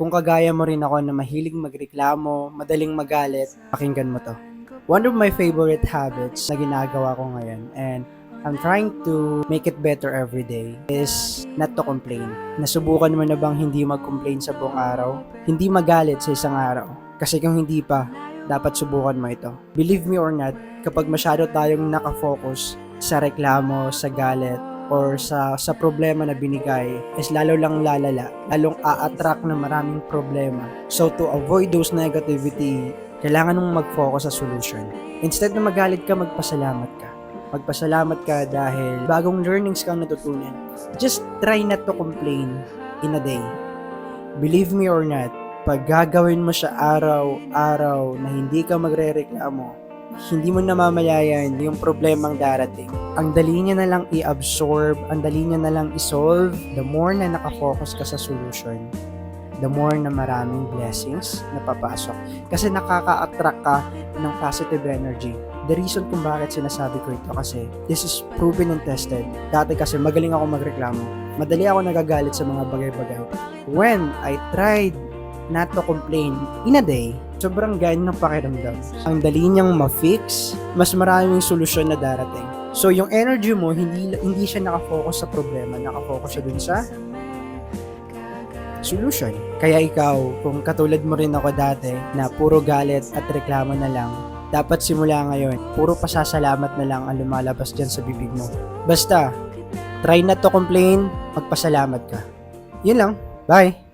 Kung kagaya mo rin ako na mahilig magreklamo, madaling magalit, pakinggan mo to. One of my favorite habits na ginagawa ko ngayon, and I'm trying to make it better every day, is not to complain. Nasubukan mo na bang hindi mag-complain sa buong araw? Hindi magalit sa isang araw. Kasi kung hindi pa, dapat subukan mo ito. Believe me or not, kapag masyado tayong nakafocus sa reklamo, sa galit, or sa problema na binigay, is lalo lang lalala, lalong a-attract na maraming problema. So to avoid those negativity, kailangan mong mag-focus sa solution. Instead na magalit ka, magpasalamat ka. Magpasalamat ka dahil bagong learnings kang natutunan. Just try not to complain in a day. Believe me or not, pag gagawin mo siya araw-araw na hindi ka magre-reklamo, hindi mo namamalayan yung problemang darating. Ang dali niya na lang i-absorb, ang dali niya na lang i-solve. The more na nakafocus ka sa solution, the more na maraming blessings na papasok. Kasi nakaka-attract ka ng positive energy. The reason kung bakit sinasabi ko ito kasi this is proven and tested. Dati kasi magaling ako magreklamo. Madali ako nagagalit sa mga bagay-bagay. When I tried not to complain in a day, sobrang gaan ng pakiramdam. Ang dali niyang ma-fix, mas maraming solusyon na darating. So yung energy mo, hindi siya nakafocus sa problema, nakafocus siya dun sa solution. Kaya ikaw, kung katulad mo rin ako dati na puro galit at reklamo na lang, dapat simula ngayon, puro pasasalamat na lang ang lumalabas dyan sa bibig mo. Basta, try not to complain, magpasalamat ka. Yun lang. Bye!